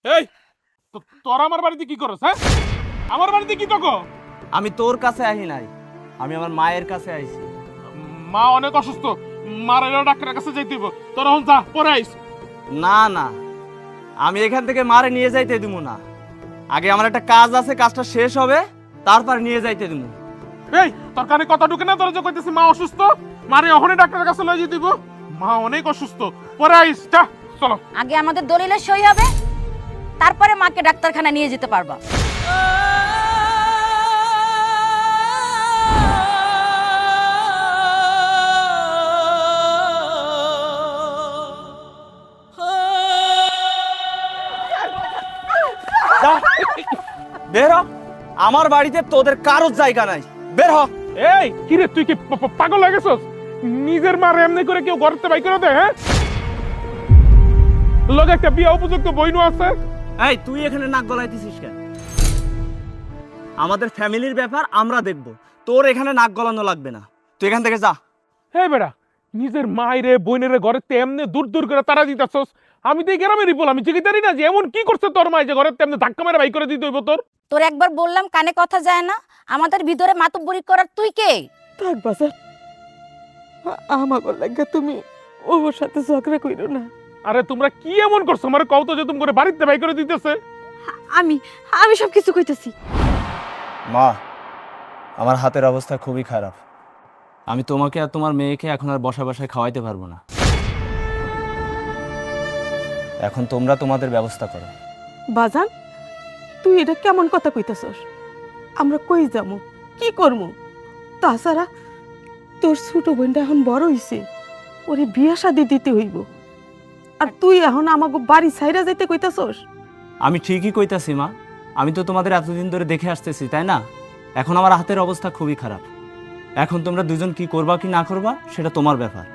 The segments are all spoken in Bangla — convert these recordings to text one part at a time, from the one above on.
এই তোরা আমার বাড়িতে কি করছ? হ্যাঁ, আমার বাড়িতে কি তক? আমি তোর কাছে আহি নাই, আমি আমার মায়ের কাছে আইছি। মা অনেক অসুস্থ, মার এলো ডাক্তারের কাছে যাইতে হইব। তোরা হন যা, পরে আইস। না না, আমি এখান থেকে মারে নিয়ে যাইতে দিব না। আগে আমার একটা কাজ আছে, কাজটা শেষ হবে তারপর নিয়ে যাইতে দিব। এই তোর কানে কথা ঢুকে না? তোরা যে কইতেছি মা অসুস্থ, মারে ওখানে ডাক্তারের কাছে লই যেতে হইব। মা অনেক অসুস্থ, পরে আইস। যা, চলো। আগে আমাদের দলিলে সই হবে, তারপরে মাকে ডাক্তারখানা নিয়ে যেতে পারবা। যা, বের হ। আমার বাড়িতে তোদের কারোর জায়গা নাই, বের হ। এই কিরে, তুই কি পাগল হয়ে গেছস? নিজের মার এমনি করে কেউ ঘরতে বাই করে দেয়? হ্যাঁ, লগে একটা বিয়া উপযুক্ত বইনও আছে। এই তুই এখানে নাক গলাইতেছিস কেন? আমাদের ফ্যামিলির ব্যাপার আমরা দেখব, তোর এখানে নাক গলানো লাগবে না। তুই এখান থেকে যা। হে বেড়া, নিজের মায়েরে বোনেরে ঘরেতে এমনি দূর দূর করে তারা দিতেছস। আমি তো এই গ্রামেরই বল, আমি জিজ্ঞেস না যে এমন কি করছে তোর মাই যে ঘরের তেমনি ধাক্কা মেরে বাই করে দিতে হইব তোর? তোর একবার বললাম কানে কথা যায় না? আমাদের ভিতরে মাতব্বরি করার তুই কে? থাক বাজার, আমাকে লাগে তুমি ওর সাথে ঝগড়া কইরো না। আরে তোমরা কি এমন করছো আমার কও তো, যে তুমি করে বাড়িতে বাই করে দিতেছে? আমি আমি সব কিছু কইতাছি। মা, আমার হাতের অবস্থা খুবই খারাপ। আমি তোমাকে আর তোমার মেয়েকে এখন আর বসা বসায় খাওয়াইতে পারবো না। এখন তোমরা তোমাদের ব্যবস্থা করো। বাজান, তুই এটা কেমন কথা কইতাছস? আমরা কই যামু, কি করমু? তাছাড়া তোর ছোট বোনটা এখন বড় হইছে, ওরে বিয়া শাদি দিতে হইব। আর তুই এখন আমাকে বাড়ি ছাইরা যাইতে কইতাছস? আমি ঠিকই কইতাছি মা, আমি তো তোমাদের এতদিন ধরে দেখে আসতেছি, তাই না? এখন আমার হাতের অবস্থা খুবই খারাপ। এখন তোমরা দুজন কি করবা কি না করবা সেটা তোমার ব্যাপার,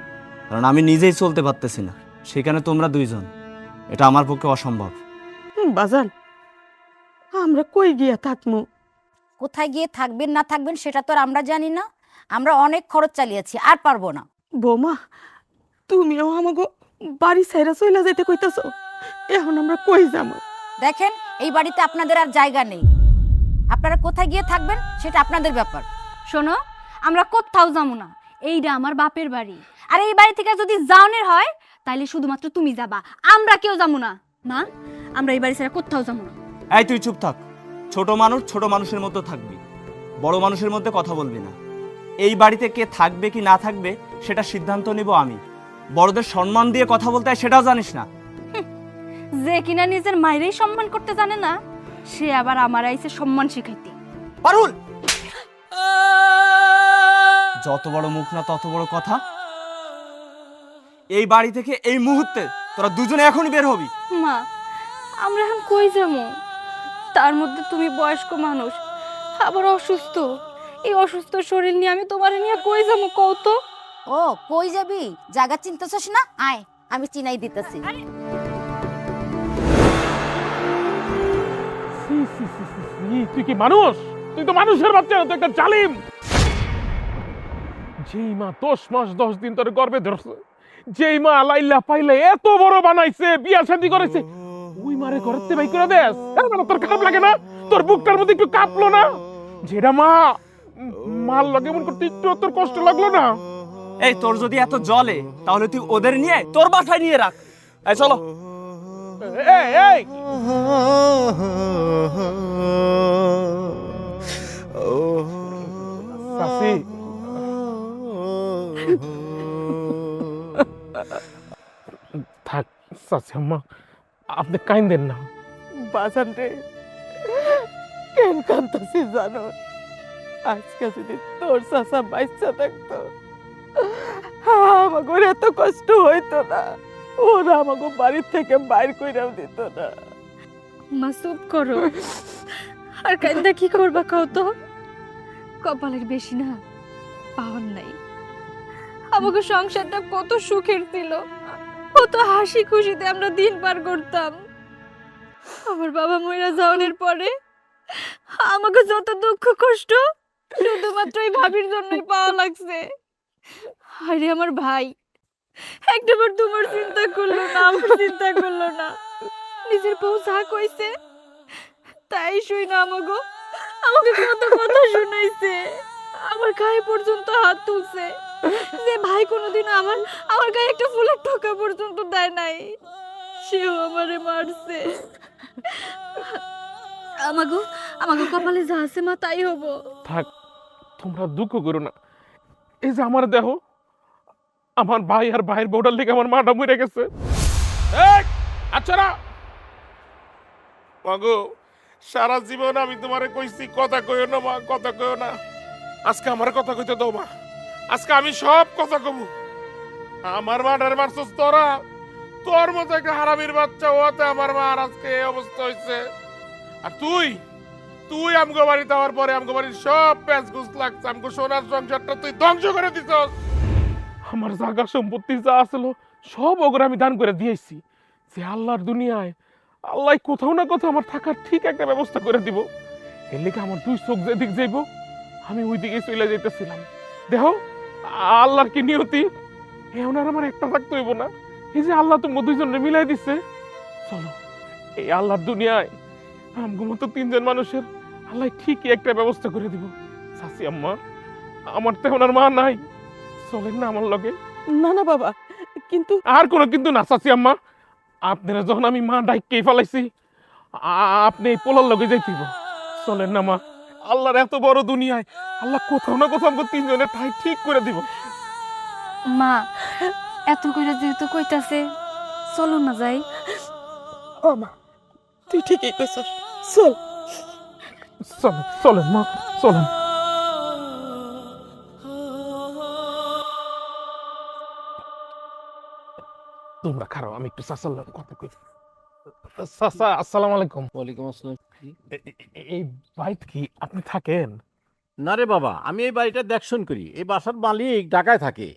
কারণ আমি নিজেই চলতে পারতেছি না। সেখানে তোমরা দুইজন, এটা আমার পক্ষে অসম্ভব। বাজান, আমরা কই গিয়া থাকমু? কোথায় গিয়ে থাকবেন না থাকবেন সেটা তো আর আমরা জানি না। আমরা অনেক খরচ চালিয়েছি, আর পারবো না। বৌমা, তুমিও আমাকে বাড়ি ছাইরা চইলা যাইতে কইতাছ? এখন আমরা কই যামু? দেখেন, এই বাড়িতে আপনাদের আর জায়গা নেই। আপনারা কোথায় গিয়ে থাকবেন সেটা আপনাদের ব্যাপার। শোনো, আমরা কোথাও যাবো না, এইটা আমার বাপের বাড়ি। আর এই বাড়ি থেকে যদি যাওনের হয় তাহলে শুধুমাত্র তুমি যাবা, আমরা কেউ যাবো না। মা, আমরা এই বাড়ি ছাড়া কোথাও যাবো না। এই তুই চুপ থাক। ছোট মানুষ ছোট মানুষের মতো থাকবি, বড় মানুষের মধ্যে কথা বলবি না। এই বাড়িতে কে থাকবে কি না থাকবে সেটা সিদ্ধান্ত নিব আমি। বড়দের সম্মান দিয়ে কথা বলতে হয় সেটাও জানিস না। যে কিনা নিজের মায়েরই সম্মান করতে জানে না, সে আবার আমার আইছে সম্মান শিখাইতে। পারুল, যত বড় মুখ না তত বড় কথা। এই বাড়ি থেকে এই মুহূর্তে তোরা দুজনে এখনই বের হবি। মা, আমরা এখন কই যাবো? তার মধ্যে তুমি বয়স্ক মানুষ, আবার অসুস্থ। এই অসুস্থ শরীর নিয়ে আমি তোমার নিয়ে কই যাবো কও তো? ও, কই যাবি? জায়গা চিনতেছস না? আয়, আমি চিনাই দিতেছি। তুই কি মানুষ? তুই তো মানুষের বাচ্চা না, তুই একটা জালিম। যেই মা 10 মাস 10 দিন তোর গর্ভে ধরছে, যেই মা লাইলা পাইলে এত বড় বানাইছে, বিয়া শাদী করেছে, ওই মারে ঘরেতে বাই করে দেস? তোর খারাপ লাগে না? তোর বুকটার মধ্যে একটু কাঁপলো না? যেটা মা মার লগে এমন করতে একটু তোর কষ্ট লাগলো না? এই তোর যদি এত জলে তাহলে তুই ওদের নিয়ে তোর বাসায় নিয়ে রাখ। এই চলো। এই এই সাসি, থাক সাসি আম্মা, আপনি কাইন্দেন না। বাজান রে, কেন কান্তাছি জানো? আজকে যদি তোর চাচা বাচ্চা থাকতো, আমাকে এত কষ্ট হইতো না। ওরা আমাকে বাড়ির থেকে বাইর কইরাও দিত না। মা চুপ করো, আর কান্দা কি করবা কও তো? কপালের বেশি না পাওয়ার নাই। আমাকে সংসারটা কত সুখের ছিল, কত হাসি খুশিতে আমরা দিন পার করতাম। আমার বাবা মইরা যাওয়ার পরে আমাকে যত দুঃখ কষ্ট শুধুমাত্র এই ভাবির জন্যই পাওয়া লাগছে। আরে আমার ভাই একটাবার তোমার চিন্তা করলো না, আমার চিন্তা করলো না। নিজের বউ যা কইছে তাই শুই না আমাকে কত কথা শুনাইছে, আমার গায়ে পর্যন্ত হাত তুলছে, যে ভাই কোনোদিন আমার আমার গায়ে একটা ফুলের টোকা পর্যন্ত দেয় নাই, সেও আমারে মারছে। আমাকে কপালে যা আছে মা তাই হবো। থাক, তোমরা দুঃখ করো না। এই যে আমার দেহ, আমার ভাই আর ভাইয়ের বউটার লেগে আমার মাটা মরে গেছে। আচ্ছা না মাগো, সারা জীবন আমি তোমারে কইছি কথা কইও না মা, কথা কইও না। আজকে আমার কথা কইতে দাও মা, আজকে আমি সব কথা কব। আমার মাটার মারছস তোরা, তোর মতো একটা হারামির বাচ্চা হতে আমার মার আজকে এই অবস্থা হয়েছে। আর তুই তুই আমগো বাড়িতে হওয়ার পরে আমগো বাড়ির সব প্যাঁচ গুছ লাগছে, আমগো সোনার সংসারটা তুই ধ্বংস করে দিছস। আমার জায়গা সম্পত্তি যা আসলো সব ওগুলো আমি দান করে দিয়েছি, যে আল্লাহর দুনিয়ায় আল্লাহ কোথাও না কোথাও আমার থাকার ঠিক একটা ব্যবস্থা করে দিব। এর লেগে আমার দুই চোখ যেদিক যাইব আমি ওই দিকে চলে যাইতেছিলাম। দেখো আল্লাহর কি নিয়তি, এখন আর আমার একটা থাকতে হইব না। এই যে আল্লাহ তোমাকে দুইজনে মিলাই দিচ্ছে, চলো এই আল্লাহর দুনিয়ায় আমগো মতো তিনজন মানুষের আল্লাহ ঠিকই একটা ব্যবস্থা করে দিব। চাচি আম্মা, আমার তো এখন আর মা নাই, চলেন না আমার লগে। না না বাবা, কিন্তু আর কোনো কিন্তু না চাচি আম্মা, আপনারা যখন আমি মা ডাইকেই ফেলাইছি, আপনি এই পোলার লগে যাইতেইব। চলেন না মা, আল্লাহর এত বড় দুনিয়ায় আল্লাহ কোথাও না কোথাও আমাকে তিনজনের ঠাই ঠিক করে দিব। মা এত করে যেহেতু কইতাছে, চলো না যাই। ও মা, তুই ঠিকই কইছস, চল। চলেন চলেন মা, চলেন। তোমরা খারাপ, আমি একটু চাচার লগে কথা কই। চাচা আসসালামু আলাইকুম। ওয়ালাইকুম আসসালাম। এই বাড়িতে কি আপনি থাকেন? না রে বাবা, আমি এই বাড়িটা দেখশন করি, এই বাসার মালিক ঢাকায় থাকে,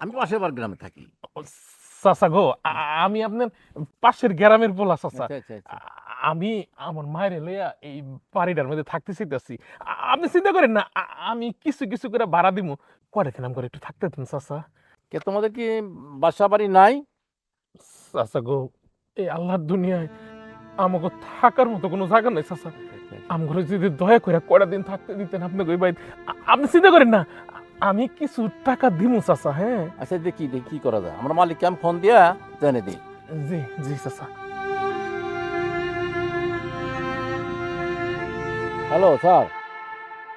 আমি পাশের বার গ্রামে থাকি। চাচা গো, আমি আপনার পাশের গ্রামের পোলা চাচা। আচ্ছা, আচ্ছা, আচ্ছা। আমি আমার মায়ের লইয়া এই বাড়িটার মধ্যে থাকতে চাইতেছি। আপনি চিন্তা করেন না, আমি কিছু কিছু করে ভাড়া দিব, করে দিলাম করে একটু থাকতে দিন চাচা। কে তোমাদের কি বাসা বাড়ি নাই? চাচা গো, এই আল্লাহর দুনিয়ায় আমাকে থাকার মতো কোনো জায়গা নেই চাচা। আমগরে যদি দয়া করে কয়টা দিন থাকতে দিতেন আপনি কই ভাই, আপনি চিন্তা করেন না, আমি কিছু টাকা দিমু চাচা। হ্যাঁ আচ্ছা, দেখি দেখি কি করা যায়। আমরা মালিককে আমি ফোন দিয়া জানিয়ে দিই। জি জি চাচা। হ্যালো স্যার,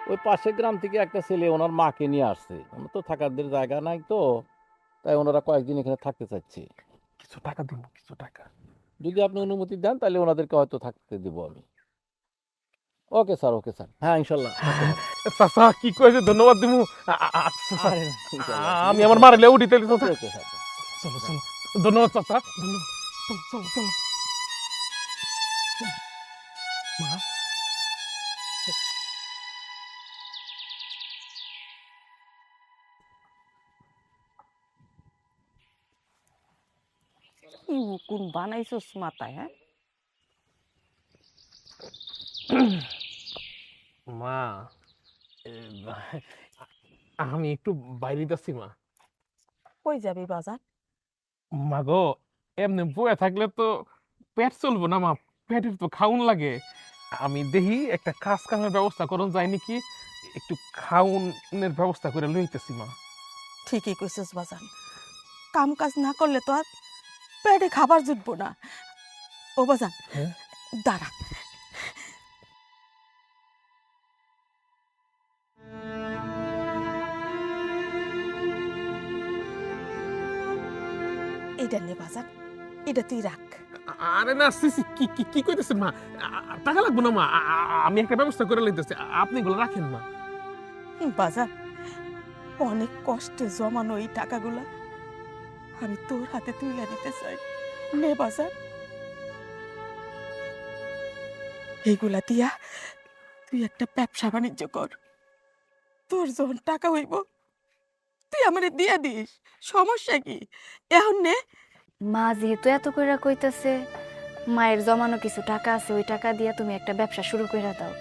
ওই পাশের গ্রাম থেকে একটা ছেলে ওনার মাকে নিয়ে আসছে, ওনার তো থাকার জায়গা নাই, তো তাই ওনারা কয়েকদিন এখানে থাকতে চাচ্ছে। কিছু টাকা দিব, কিছু টাকা। যদি আপনি অনুমতি দেন তাহলে ওনাদেরকে হয়তো থাকতে দিব আমি। ওকে স্যার, ওকে স্যার, হ্যাঁ ইনশাল্লাহ। চাচা কি কয়েছে, ধন্যবাদ দিমু। চাচা আরে, ইনশাল্লাহ। আমি আমার মারে উঠিতে চাচা। Okay sir. চলো চলো, ধন্যবাদ চাচা, ধন্যবাদ। চলো চলো চলো। মা, কোন বানাইছস মাথায়? হ্যাঁ মা আমি একটু বাইরে যাচ্ছি মা। কই যাবি বাজার? মা গো, এমনি বয়ে থাকলে তো পেট চলবো না মা, পেটের তো খাউন লাগে। আমি দেখি একটা কাজ কামের ব্যবস্থা করুন যায় নাকি, একটু খাউনের ব্যবস্থা করে লইতেছি মা। ঠিকই কইছস বাজার, কাম কাজ না করলে তো আর পেটে খাবার জুটবো না। ও বাজার, হ্যাঁ? দাঁড়া, এটা নে বাজার, এটা তুই রাখ। আরে না সিসি, কি কি কি কইতেছেন মা? টাকা লাগবো না মা, আমি একটা ব্যবস্থা করে লইতেছি, আপনি এগুলো রাখেন মা। বাজার, অনেক কষ্টে জমানো এই টাকাগুলা আমি তোর হাতে তুলে দিতে চাই। নে বাজার, এইগুলা দিয়া তুই একটা ব্যবসা বাণিজ্য কর। তোর যখন টাকা হইব তুই আমারে দিয়া দিস, সমস্যা কি? এখন নে। মা যেহেতু এত কইরা কইতাছে, মায়ের জমানো কিছু টাকা আছে, ওই টাকা দিয়া তুমি একটা ব্যবসা শুরু কইরা দাও,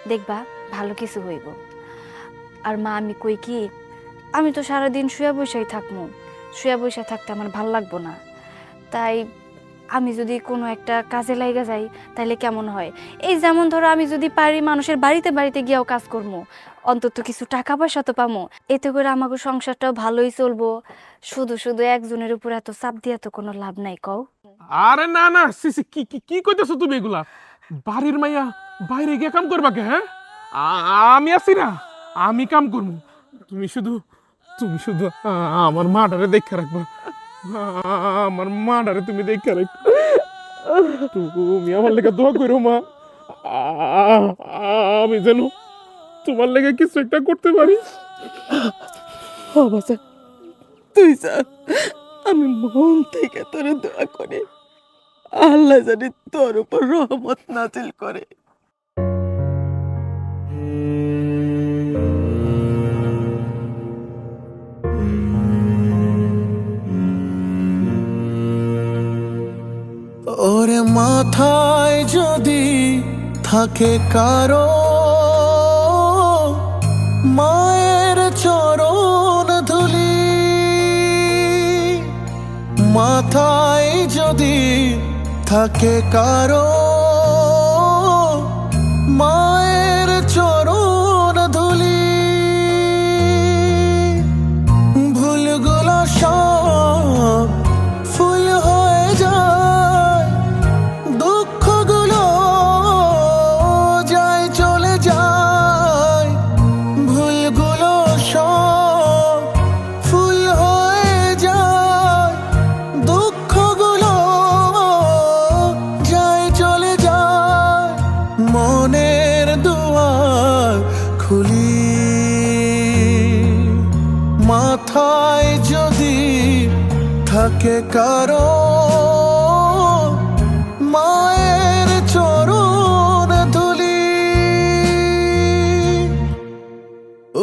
দেখবা ভালো কিছু হইব। আর মা আমি কই কি, আমি তো সারাদিন শুয়া বৈশাই থাকবো, শুয়া বৈশা থাকতে আমার ভাল লাগবো না, তাই আমি যদি কোনো একটা কাজে লাইগা যাই তাহলে কেমন হয়? এই যেমন ধরো আমি যদি পারি মানুষের বাড়িতে বাড়িতে গিয়েও কাজ করবো, অন্তত কিছু টাকা পয়সা তো পামো, এতে করে আমাকে সংসারটাও ভালোই চলবো। শুধু শুধু একজনের উপর এত চাপ দিয়ে তো কোনো লাভ নাই কও। আরে না না, সিসি কি কি কি কইতেছো তুমি এগুলা? বাড়ির মাইয়া বাইরে গিয়ে কাম করবা কে? হ্যাঁ, আমি আছি না, আমি কাম করবো। তুমি শুধু আমার মাটারে দেখে রাখবা। আমার মাটারে তুমি দেখে রাখবা। তুমি আমার লেগে দোয়া করো মা। আমি যেন তোমার লেগে কিছু একটা করতে পারি। ও বাজান, তুই যা, আমি মন থেকে তোরে দোয়া করি আল্লাহ জানি তোর উপর রহমত নাজিল করে। ওরে মাথায় যদি থাকে কারো মায়ের চরণ ধুলি, মাথায় যদি থাকে কারো মায়ের চরণ ধুলি, ভুলগুলো সব ফুল হয়ে যায়, দুঃখগুলো যায় চলে যায়, ভুলগুলো সব ফুল হয়ে যায়, দুঃখগুলো যায় চলে যায়, মনের দুয়ার খুলি, মাথায় যদি থাকে কারো মায়ের চরণ ধুলি।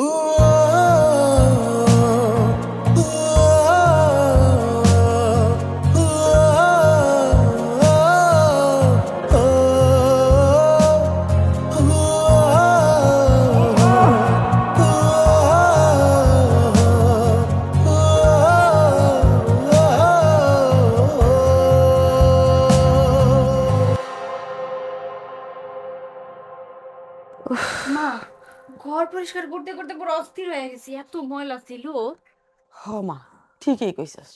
ও মা, ঘর পরিষ্কার করতে করতে পুরো অস্থির হয়ে গেছি, এত ময়লা ছিল। হ মা, ঠিকই কইছস,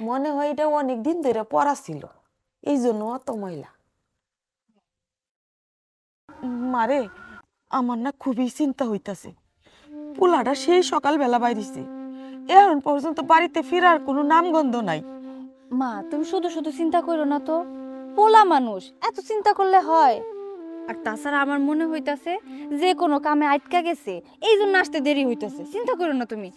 মনে হয় এটা অনেক দিন ধরে পড়া ছিল, এই জন্য অত ময়লা। মারে, আমার না খুবই চিন্তা হইতাছে, পোলাটা সেই সকালবেলা বাইরিছে, এখন পর্যন্ত বাড়িতে ফেরার কোনো নামগন্ধ নাই। মা, তুমি শুধু শুধু চিন্তা করো না তো, পোলা মানুষ এত চিন্তা করলে হয়? আর তাছাড়া আমার মনে হইতাছে যে কোনো কামে আটকা গেছে, এই জন্য আসতে দেরি হইতাছে। চিন্তা করো না তুমি।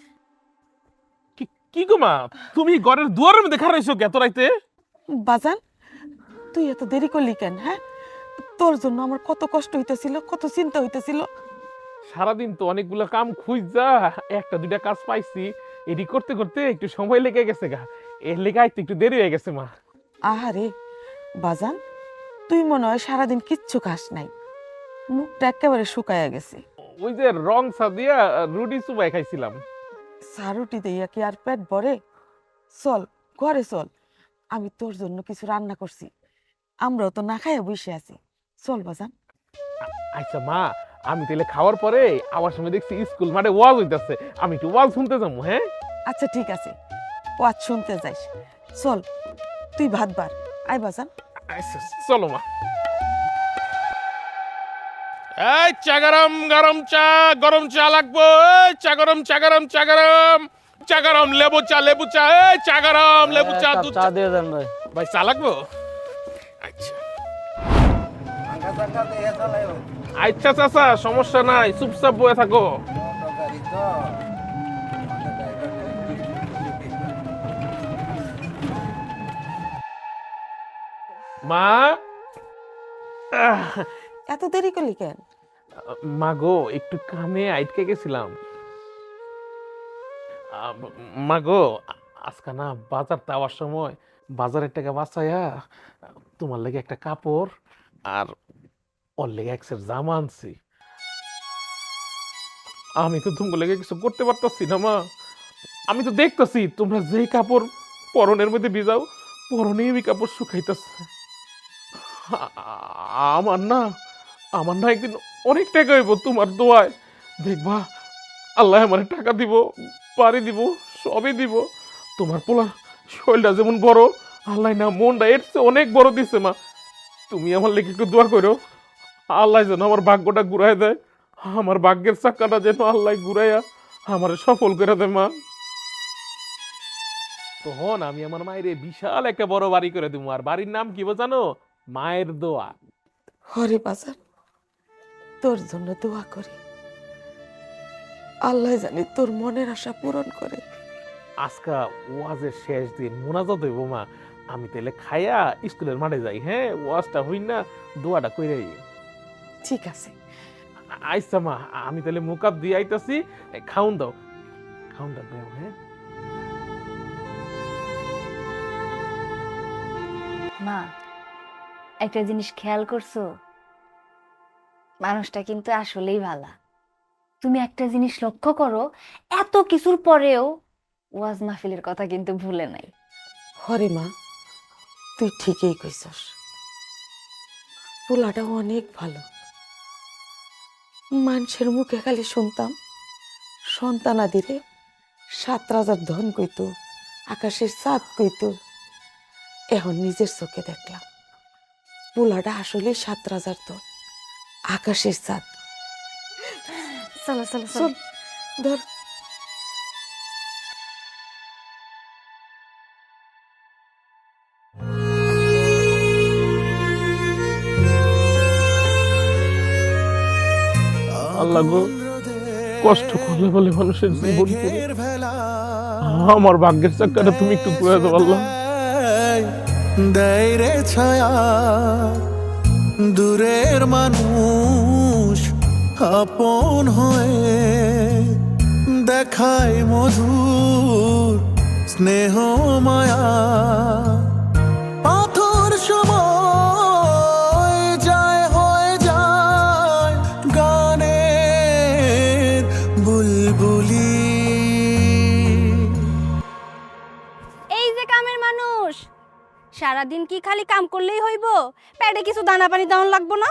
কি গো মা, তুমি ঘরের দুয়ারের মধ্যে খাড়া রইছো এত রাইতে? বাজান, তুই এত দেরি করলি কেন? হ্যাঁ, তোর জন্য আমার কত কষ্ট হইতেছিল, কত চিন্তা হইতেছিল। সারাদিন তো অনেকগুলো কাম খুঁজা একটা দুইটা কাজ পাইছি, এডি করতে করতে একটু সময় লেগে গেছে গা, এর লেগে আইতে একটু দেরি হয়ে গেছে মা। আহারে বাজান, তুই মনে হয় সারাদিন কিচ্ছু খাস নাই, মুখটা একেবারে শুকায়া গেছে। ওই যে রং চা দিয়া রুটি চুবাই খাইছিলাম। সারুটি দিয়া কি আর পেট ভরে? চল ঘরে চল, আমি তোর জন্য কিছু রান্না করছি, আমরাও তো না খাইয়া বসে আছি, চল বাজান। আচ্ছা মা, আমি তাহলে খাওয়ার পরে আমার সময় দেখছি স্কুল মাঠে ওয়াজ হইতাছে, আমি একটু ওয়াজ শুনতে যাবো। হ্যাঁ আচ্ছা ঠিক আছে, ওয়াজ শুনতে যাইস, চল তুই ভাত বার আয় বাজান। আচ্ছা চলো মা। এই চা গরম, গরম চা, গরম চা লাগবো। এই চা গরম, চা গরম, চা গরম, চা গরম, লেবু চা, লেবু চা। এই চা গরম, লেবু চা, দুধ চা। দিয়ে দেন ভাই। ভাই চা লাগবো? আচ্ছা আচ্ছা চাচা, সমস্যা নাই, চুপচাপ বয়ে থাকো। মা, এত দেরি করলি কেন? মা গো, একটু কামে আটকে গেছিলাম। মা গো, আজকে না বাজার যাওয়ার সময় বাজারের টাকা বাঁচাইয়া তোমার লেগে একটা কাপড় আর ওর লেগে এক সেট জামা আনছি। আমি তো তোমার লেগে কিছু করতে পারতাছি না মা, আমি তো দেখতেছি তোমরা যে কাপড় পরনের মধ্যে ভিজাও, পরনে আমি কাপড় শুকাইতেছে। আমার না আমার না একদিন অনেক টাকা হইব তোমার দোয়ায়, দেখবা আল্লাহ আমার টাকা দিব, বাড়ি দিব, সবই দিব। তোমার পোলা শরীরটা যেমন বড়, আল্লাহ না মনটা এর চেয়ে অনেক বড় দিছে মা। তুমি আমার লেগে একটু দোয়া করো, আল্লাহ যেন আমার ভাগ্যটা ঘুরাই দেয়, আমার ভাগ্যের চাক্কাটা যেন আল্লাহ ঘুরাইয়া আমার সফল করে দেয় মা। তখন আমি আমার মায়ের বিশাল একটা বড় বাড়ি করে দিব। আর বাড়ির নাম কি জানো? মায়ের দোয়া। হরে বাজার, তোর জন্য দোয়া করি, আল্লাহ জানি তোর মনের আশা পূরণ করে। আজকা ওয়াজের শেষ দিন, মোনাজাত হইব মা। আমি তাহলে খাইয়া স্কুলের মাঠে যাই। হ্যাঁ, ওয়াজটা হই না, দোয়াটা কইরাই। ঠিক আছে। আইসা মা, আমি তাহলে মুকাব দিয়ে আইতাছি। খাউন দাও, খাউন দাও। হ্যাঁ মা, একটা জিনিস খেয়াল করছো? মানুষটা কিন্তু আসলেই ভালা। তুমি একটা জিনিস লক্ষ্য করো, এত কিছুর পরেও ওয়াজ মাহফিলের কথা কিন্তু ভুলে নাই। হরে মা, তুই ঠিকই কইছস, পোলাটা অনেক ভালো। মানুষের মুখে খালি শুনতাম সন্তানাদিরে 7 রাজার ধন কইতো, আকাশের চাঁদ কইতো। এখন নিজের চোখে দেখলাম পোলাটা আসলে 7 রাজার ধন, আকাশের চাঁদ। চলো চলো চল ধর। আল্লাহ গো, কষ্ট করলে বলে মানুষের জীবন পুরে। ভেলা আমার ভাগ্যের চাক্কাটা তুমি একটু ঘুরে দাও আল্লাহ। দেয় রে ছায়া, দূরের মানুষ আপন হয়ে দেখায় মধুর স্নেহ মায়া। পাথর সময় যায় হয়ে যায় গানের বুলবুলি। এই যে কামের মানুষ, সারাদিন কি খালি কাম করলেই হইব? পেটে কিছু দানা পানি দেওয়ান লাগবো না?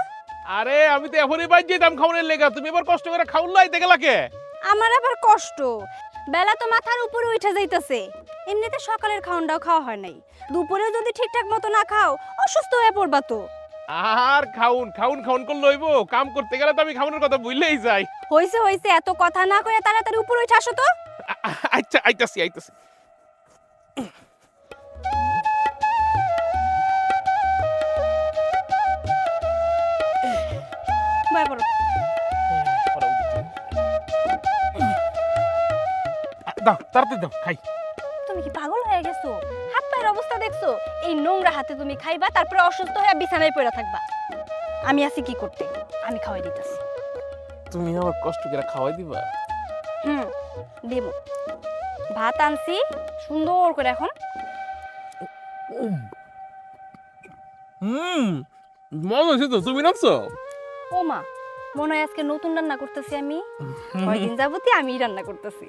আরে আমি তো এখনই বাইর যেতাম খাওয়ানোর লেগা, তুমি এবার কষ্ট করে খাউন লাই দেখে লাগে। আমার আবার কষ্ট, বেলা তো মাথার উপরে উঠে যাইতেছে। এমনিতে সকালের খাওয়াটাও খাওয়া হয় নাই, দুপুরেও যদি ঠিকঠাক মতো না খাও অসুস্থ হয়ে পড়বা তো। আর খাউন খাউন খাউন করলে হইব? কাম করতে গেলে তো আমি খাওয়ানোর কথা ভুললেই যাই। হইছে হইছে, এত কথা না কয়ে তাড়াতাড়ি উপরে উঠে আসো তো। আচ্ছা, আইতাছি আইতাছি। বয় পড়ো। দাও, তাড়াতাড়ি দাও, খাই। তুমি কি পাগল হয়ে গেছো? হাত পায়ের অবস্থা দেখছো? এই নোংরা হাতে তুমি খাইবা, তারপরে অসুস্থ হয়ে বিছানায় পড়ে থাকবা। আমি আছি কি করতে, আমি খাওয়াই দিতেছি। তুমি আমার কষ্ট করে খাওয়াই দিবা? দেব। ভাত আনছি সুন্দর করে, এখন মজা হয়েছে তো, তুমি নাচছো? ও মা, মনে হয় আজকে নতুন রান্না করতেছি আমি। কয়দিন যাবতই আমি রান্না করতেছি।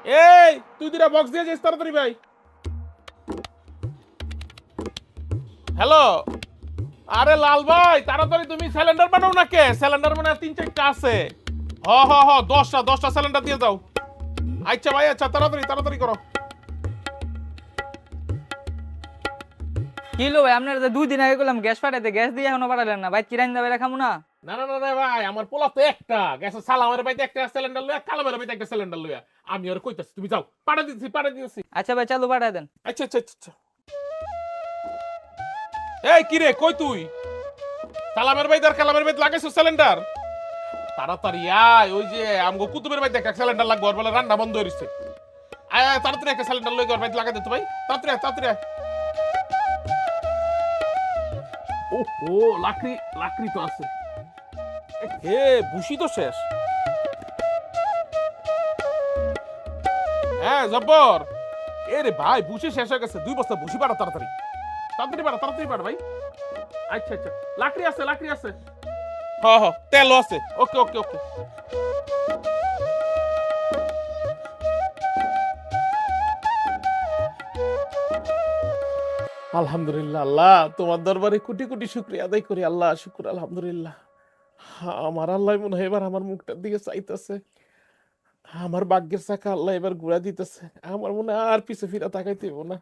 এই তুই দুটা বক্স দিয়ে যাস তাড়াতাড়ি ভাই। হ্যালো, আরে লাল ভাই তাড়াতাড়ি তুমি সিলিন্ডার বানাও না কে? সিলিন্ডার মানে 3-4টা আছে। হ হ হ 10টা সিলিন্ডার দিয়ে দাও। আচ্ছা ভাই, আচ্ছা তাড়াতাড়ি তাড়াতাড়ি করো। কি লো ভাই, আপনার যে 2 দিন আগে গেলাম গ্যাস পাঠাইতে, গ্যাস দিয়ে এখনো পাঠালেন না ভাই? কিরাইন যাবে খামু না? না না না না ভাই, আমার পোলা তো একটা গ্যাসের সালামের বাইতে একটা সিলিন্ডার লইয়া, কালামের বাইতে একটা সিলিন্ডার লইয়া। আমি আর কইতাছি তুমি যাও, পাঠা দিতেছি। আচ্ছা ভাই চালু পাঠাই দেন। আচ্ছা আচ্ছা আচ্ছা। এই কি রে, কই তুই? সালামের বাইতে আর কালামের বাইতে লাগাইছো সিলিন্ডার? তাড়াতাড়ি আয়, ওই যে আমগো কুতুবের বাইতে একটা সিলিন্ডার লাগবে, ওর বলে রান্না বন্ধ হইছে। আয় আয় তাড়াতাড়ি একটা সিলিন্ডার লই ওর বাইতে লাগাই দে তো ভাই, তাড়াতাড়ি তাড়াতাড়ি। ও লাকড়ি তো আছে। হে বুঝি তো শেষ। হ্যাঁ জব্বর। এ রে ভাই বুঝে শেষ হয়ে গেছে, 2 বস্তা বুঝি পাড়া তাড়াতাড়ি তাড়াতাড়ি পাড়া ভাই। আচ্ছা আচ্ছা, লাকড়ি আছে। হ তেলও আছে। ওকে ওকে ওকে। আলহামদুলিল্লাহ আল্লাহ, তোমার দরবারে কোটি কোটি শুকরিয়া আদায় করি। আল্লাহ শুকর আলহামদুলিল্লাহ। আমার আল্লাহ মনে হয় এবার আমার মুখটার দিকে চাইতেছে। আমার ভাগ্যের চাকা আল্লাহ এবার ঘুরা দিতেছে। আমার মনে হয় আর পিছে ফিরা তাকাইতে হইব না।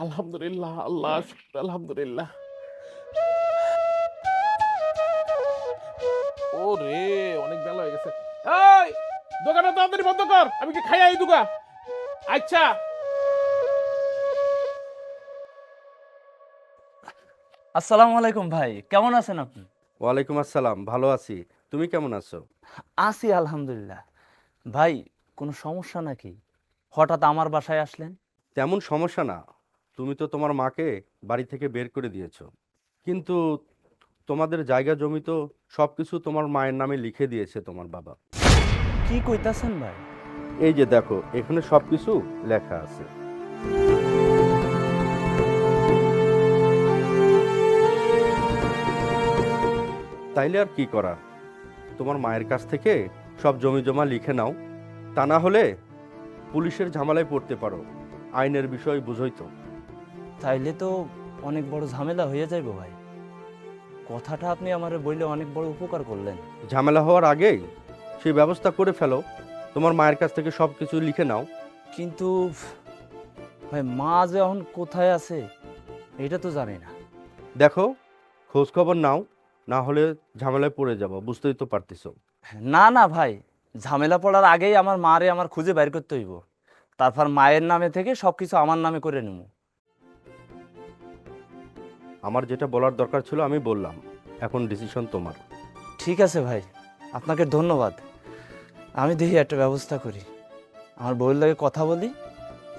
আলহামদুলিল্লাহ আল্লাহ শুকর আলহামদুলিল্লাহ। ও রে অনেক বেলা হয়ে গেছে। এই দোকানটা তাড়াতাড়ি বন্ধ কর, আমি কি খাই দুগা। আচ্ছা আসসালামু আলাইকুম ভাই, কেমন আছেন আপনি? ওয়ালাইকুম আসসালাম, ভালো আছি। তুমি কেমন আছো? আছি আলহামদুলিল্লাহ। ভাই কোনো সমস্যা নাকি, হঠাৎ আমার বাসায় আসলেন? তেমন সমস্যা না, তুমি তো তোমার মাকে বাড়ি থেকে বের করে দিয়েছো, কিন্তু তোমাদের জায়গা জমি তো সব কিছু তোমার মায়ের নামে লিখে দিয়েছে তোমার বাবা। কি কইতাছেন ভাই? এই যে দেখো, এখানে সব কিছু লেখা আছে। তাইলে আর কি করার, তোমার মায়ের কাছ থেকে সব জমি জমা লিখে নাও, তা না হলে পুলিশের ঝামেলায় পড়তে পারো। আইনের বিষয় বুঝোই তো। তাইলে তো অনেক বড় ঝামেলা হয়ে যাইব ভাই। কথাটা আপনি আমারে বললে অনেক বড় উপকার করলেন। ঝামেলা হওয়ার আগেই সেই ব্যবস্থা করে ফেলো, তোমার মায়ের কাছ থেকে সব কিছু লিখে নাও। কিন্তু ভাই মা যে এখন কোথায় আছে এটা তো জানি না। দেখো, খোঁজ খবর নাও, না হলে ঝামেলায় পড়ে যাবো, বুঝতেই তো পারতেছো। না না ভাই, ঝামেলা পড়ার আগেই আমার মারে আমার খুঁজে বাইর করতে হইব, তারপর মায়ের নামে থেকে সবকিছু আমার নামে করে নেব। আমার যেটা বলার দরকার ছিল আমি বললাম, এখন ডিসিশন তোমার। ঠিক আছে ভাই, আপনাকে ধন্যবাদ। আমি দেখি একটা ব্যবস্থা করি, আমার বউয়ের লাগে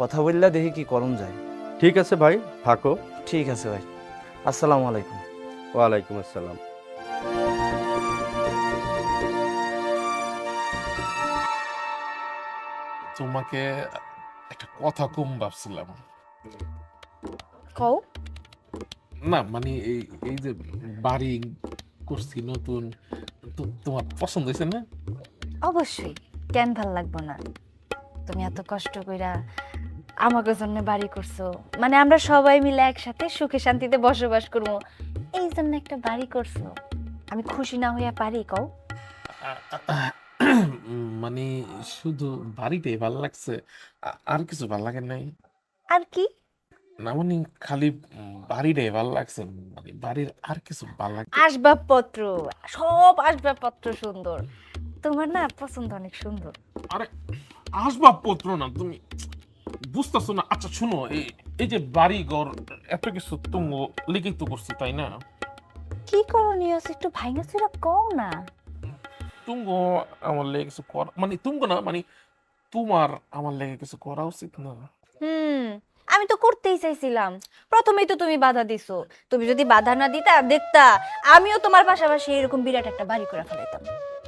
কথা বললে দেখি কি করণ যায়। ঠিক আছে ভাই, থাকো। ঠিক আছে ভাই, আসসালামু আলাইকুম। ওয়ালাইকুম আসসালাম। তোমাকে একটা কথা কম ভাবছিলাম। কও। না মানে এই এই যে বাড়ি করছি নতুন, তোমার পছন্দ হয়েছে না? অবশ্যই, কেন ভাল লাগবো না। তুমি এত কষ্ট কইরা আমাকে জন্য বাড়ি করছো, মানে আমরা সবাই মিলে একসাথে সুখে শান্তিতে বসবাস করবো, এই জন্য একটা বাড়ি করছো। আমি খুশি না হইয়া পারি কও? মানে শুধু বাড়িটাই ভালো লাগছে, আর কিছু ভালো লাগে নাই। আর কি? না মানে খালি বাড়িটাই ভালো লাগছে, মানে বাড়ির আর কিছু ভালো লাগে। আসবাবপত্র, সব আসবাবপত্র সুন্দর। তোমার না পছন্দ অনেক সুন্দর। আরে আসবাবপত্র না, তুমি বুঝতেছো না। আচ্ছা শুনো, এই এই যে বাড়ি ঘর এত কিছু তুমি লিখে তো করছি, তাই না? কি করণীয় আছে একটু ভাইঙ্গা চুরা কও না। তুমগো আমার লেগে কিছু করা, মানে তুমগো না, মানে তোমার আমার লেগে কিছু করা উচিত না? আমি তো করতেই চাইছিলাম, প্রথমেই তো তুমি বাধা দিছো। তুমি যদি বাধা না দিতা, দেখতা আমিও তোমার পাশাপাশি এরকম বিরাট একটা বাড়ি করে ফেলাইতাম।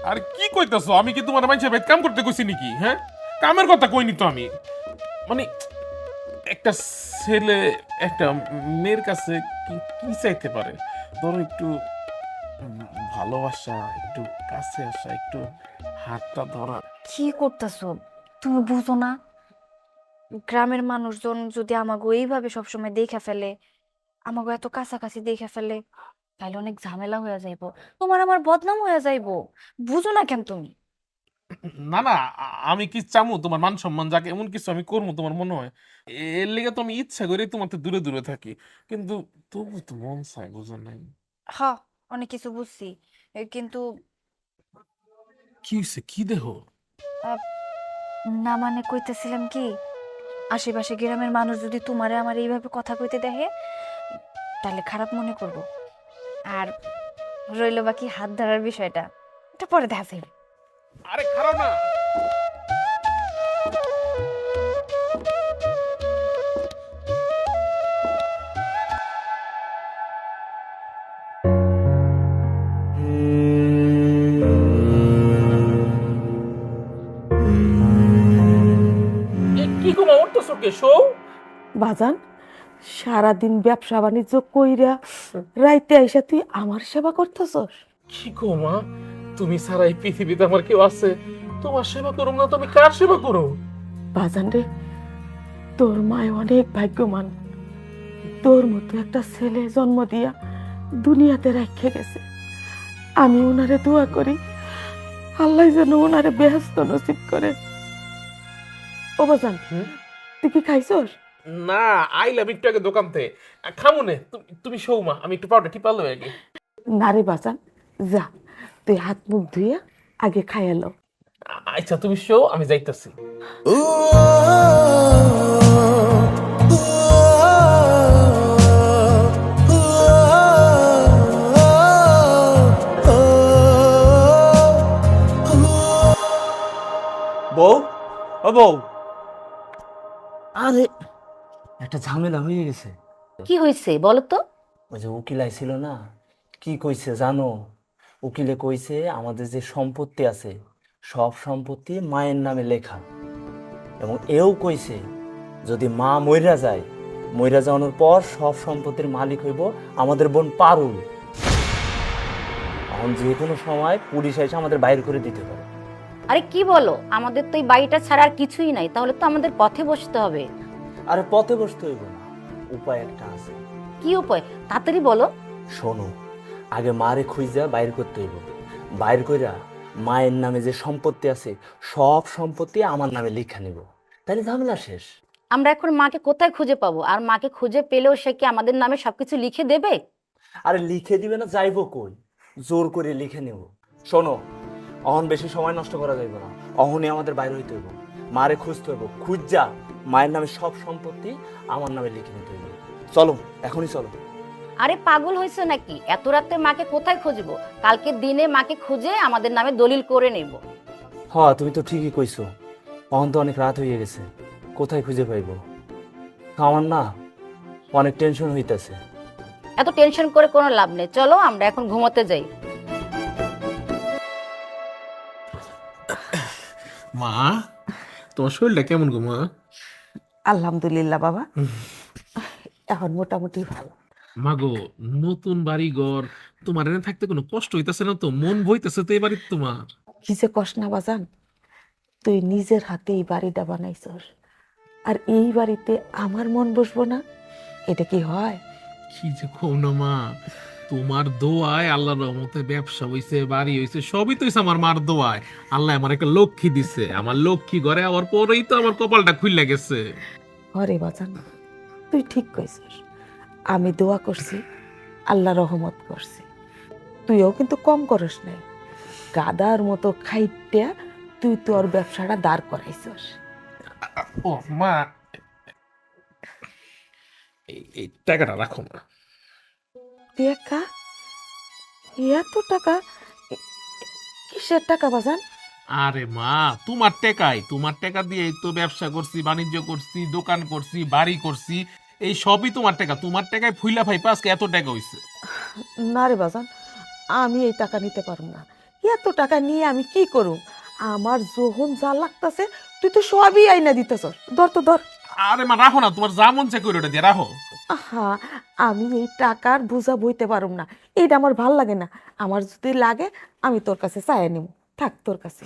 আর কি কইতাছো? আমি কি তোমার মানুষের বাইরে কাম করতে কইছি নাকি? হ্যাঁ, কামের কথা কইনি তো আমি। মানে একটা ছেলে একটা মেয়ের কাছে কি কি চাইতে পারে? ধরো একটু ভালোবাসা, একটু কাছে আসা, একটু হাতটা ধরা। কি করতেছো তুমি? বুঝো না, গ্রামের মানুষজন যদি আমাকে এইভাবে সবসময় দেখে ফেলে, আমাকে এত কাছাকাছি দেখে ফেলে, তাহলে অনেক ঝামেলা হয়ে যাইবো, তোমার আমার বদনাম হয়ে যাইবো। বুঝো না কেন তুমি? না না, আমি কি চামু তোমার মান সম্মান যাকে এমন কিছু আমি করবো তোমার মনে হয়? এর লেগে তো আমি ইচ্ছা করে তোমার থেকে দূরে দূরে থাকি, কিন্তু তবু তো মন চায়, বুঝো নাই? হ্যাঁ, অনেক কিছু বুঝছি, কিন্তু কি হয়েছে? কি দেহ? না মানে কইতেছিলাম কি, আশেপাশে গ্রামের মানুষ যদি তোমারে আমার এইভাবে কথা কইতে দেখে, তাহলে খারাপ মনে করব। আর রইল বাকি হাত ধরার বিষয়টা, এটা পরে দেখা যাবে। আরে খারাপ না। কি কাঁদতেছো কে শো? বাজান, সারাদিন ব্যবসা বাণিজ্য কইরা রাইতে আইসা তুই আমার সেবা করতেছস? কি গো মা, তুমি ছাড়া এই পৃথিবীতে আমার কেউ আছে? তোমার সেবা করুম না তুমি কার সেবা করো? বাজান রে, তোর মায় অনেক ভাগ্যবান। তোর মতো একটা ছেলে জন্ম দিয়া দুনিয়াতে রাখে গেছে। আমি ওনারে দোয়া করি আল্লাহ যেন ওনারে বেহেশত নসিব করে। ও বাজান, তুই কি খাইছস? না, আইলাম একটু আগে দোকান থেকে, খামুনে। তুমি শো মা, আমি একটু পাউডার টিপালো আগে। না রে বাজান, যা তুই হাত মুখ ধুইয়া আগে খাইয়ালো। আচ্ছা তুমি শো, আমি যাইতাছি। বউ, ও বউ, আরে একটা ঝামেলা হয়ে গেছে। কি হয়েছে বলো তো? ওই যে উকিল আইছিল না, কি কইছে জানো? উকিলে কইছে আমাদের যে সম্পত্তি আছে সব সম্পত্তি মায়ের নামে লেখা, এবং এও কইছে যদি মা মইরা যায়, মইরা যাওয়ানোর পর সব সম্পত্তির মালিক হইব আমাদের বোন পারুল। এখন যে কোনো সময় পুলিশ এসে আমাদের বাইর করে দিতে পারে। আরে কি বলো, আমাদের তো এই বাড়িটা ছাড়া আর কিছুই নাই, তাহলে তো আমাদের পথে বসতে হবে। আরে পথে বসতে হইব না, উপায় একটা আছে। কি উপায়? তাড়াতাড়ি বলো। শোনো, আগে মারে খুঁজা বাইর করতে হইব। বাইর কইরা মায়ের নামে যে সম্পত্তি আছে সব সম্পত্তি আমার নামে লিখা নিব, তাহলে ঝামেলা শেষ। আমরা এখন মাকে কোথায় খুঁজে পাবো? আর মাকে খুঁজে পেলেও সে কি আমাদের নামে সবকিছু লিখে দেবে? আরে লিখে দিবে না, যাইবো কই? জোর করে লিখে নেব। শোনো, অহন বেশি সময় নষ্ট করা যাইব না, অহনই আমাদের বাইরে হইতে হইব। মারে খুঁজতে হইব, খুঁজা মায়ের নামে সব সম্পত্তি আমার নামে লিখে নিতে হইব। চলো, এখনই চলো। আরে পাগল হয়েছে নাকি? এত রাতে মাকে কোথায় খুঁজবো? কালকে দিনে মাকে খুঁজে আমাদের নামে দলিল করে নেব। হ্যাঁ, তুমি তো ঠিকই কইছো, অহন তো অনেক রাত হয়ে গেছে, কোথায় খুঁজে পাইব? আমার না অনেক টেনশন হইতেছে। এত টেনশন করে কোনো লাভ নেই, চলো আমরা এখন ঘুমোতে যাই। মা, তোমার শরীরটা কেমন গো মা? আলহামদুলিল্লাহ বাবা, এখন মোটামুটি ভালো। মাগো, নতুন বাড়ি ঘর, তোমার এনে থাকতে কোনো কষ্ট হইতাছে না তো? মন বইতেছে তো এই বাড়িতে তোমার? কি যে কষ্ট না বাজান, তুই নিজের হাতে এই বাড়িটা বানাইছস, আর এই বাড়িতে আমার মন বসবো না? এটা কি হয়? কি যে কও না মা, তোমার দোয়ায় আল্লাহর রহমতে ব্যবসা হইছে, বাড়ি হইছে, সবই তো হইছে আমার মার দোয়ায়। আল্লাহ আমার একটা লক্ষ্মী দিছে, আমার লক্ষ্মী ঘরে আওয়ার পরেই তো আমার কপালটা খুইলা গেছে। হরে বাজান, তুই ঠিক কইছস। আমি দোয়া করছি, আল্লাহ রহমত করছি, তুইও কিন্তু কম করস নাই। গাদার মতো খাইটা তুই তোর ব্যবসাটা দাঁড় করাইছস। ও মা, এই টাকাটা রাখো না। টাকা? এত টাকা? কিসের টাকা বাজান? আরে মা, তোমার টাকা দিয়ে তো ব্যবসা করছি, বাণিজ্য করছি, দোকান করছি, বাড়ি করছি, এই সবই তোমার টাকা। তোমার টাকায় ফুইলা ভাই আজকে এত টাকা হইছে। না রে বাজান, আমি এই টাকা নিতে পারব না। এত টাকা নিয়ে আমি কি করব? আমার যখন যা লাগতেছে তুই তো সবই আইনা দিতেছস। ধর তো ধর। আরে মা, রাখো না, তোমার যা মন চাই করে ওটা দিয়ে রাখো। আহা, আমি এই টাকার বোঝা বইতে পারব না, এইটা আমার ভাল লাগে না। আমার যদি লাগে আমি তোর কাছে চাইয়া নিব, থাক তোর কাছে।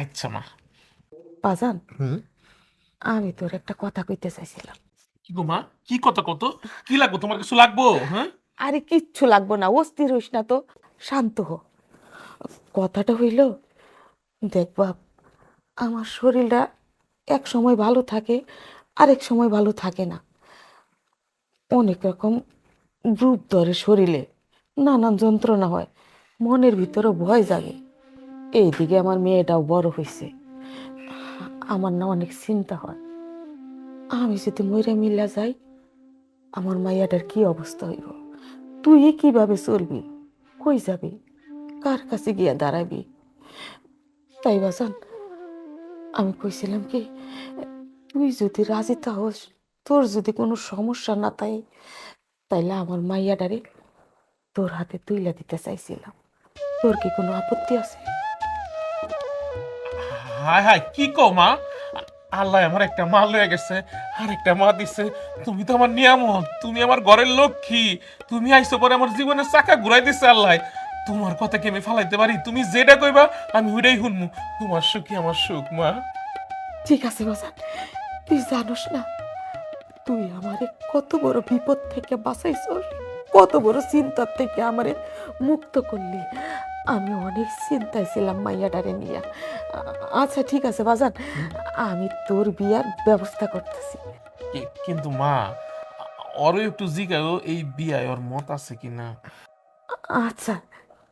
আচ্ছা মা। বাজান, আমি তোর একটা কথা কইতে চাইছিলাম। কি গো মা, কি কথা? কত কি লাগবো? তোমার কিছু লাগবো? হ্যাঁ, আরে কিচ্ছু লাগবো না, অস্থির হইস না তো, শান্ত হ। কথাটা হইল, দেখ বাপ, আমার শরীরটা এক সময় ভালো থাকে, আরেক সময় ভালো থাকে না। অনেক রকম রূপ ধরে শরীরে, নানান যন্ত্রণা হয়, মনের ভিতরে ভয় জাগে। এইদিকে আমার মেয়েটাও বড় হয়েছে, আমার না অনেক চিন্তা হয়, আমি যদি মইরা মিল্লা যাই আমার মাইয়াটার কি অবস্থা হইব? তুই কিভাবে চলবি? কই যাবি? কার কাছে গিয়া দাঁড়াবি? তাই বাজান, আমি কইছিলাম কি, তুই যদি রাজি থাকস, তোর যদি কোনো সমস্যা না তাই, তাইলে আমার মাইয়াটারে তোর হাতে তুইলা দিতে চাইছিলাম। তোর কি কোনো আপত্তি আছে? হায় হায়, কি কও মা? আল্লাহ আমার একটা মা লয়ে গেছে আর একটা মা দিছে। তুমি তো আমার নিয়ামত, তুমি আমার ঘরের লক্ষ্মী। তুমি আইসো পরে আমার জীবনের চাকা ঘুরাই দিছে আল্লাহ। তোমার কথা কি আমি ফালাইতে পারি? তুমি যেটা কইবা আমি ওইটাই শুনবো। তোমার সুখই আমার সুখ মা। ঠিক আছে বাজান, তুই জানোস না তুই আমারে কত বড় বিপদ থেকে বাঁচাইছস, কত বড় চিন্তার থেকে আমারে মুক্ত করলি। আমি অনেক চিন্তায় ছিলাম মাইয়াটারে নিয়ে। আচ্ছা ঠিক আছে বাজান, আমি তোর বিয়ার ব্যবস্থা করতেছি। কিন্তু মা, ওরও একটু জিগাও এই বিয়ায় ওর মত আছে কিনা। আচ্ছা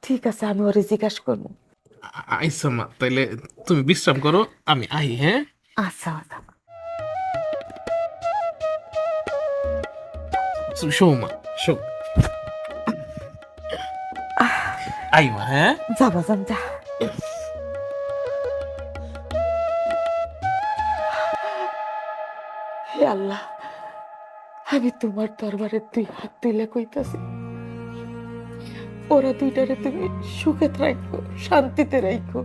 ঠিক আছে, আমি ওরে জিজ্ঞাসা করবো। আইসা মা, তাইলে তুমি বিশ্রাম করো, আমি আই। হ্যাঁ আচ্ছা আচ্ছা। শো মা, শো। আই মা। হ্যাঁ যা বাজান যা। হে আল্লাহ, আমি তোমার দরবারে দুই হাত তুলে কইতাছি, ওরা দুইটারে তুমি সুখে রাখো, শান্তিতে রাখো।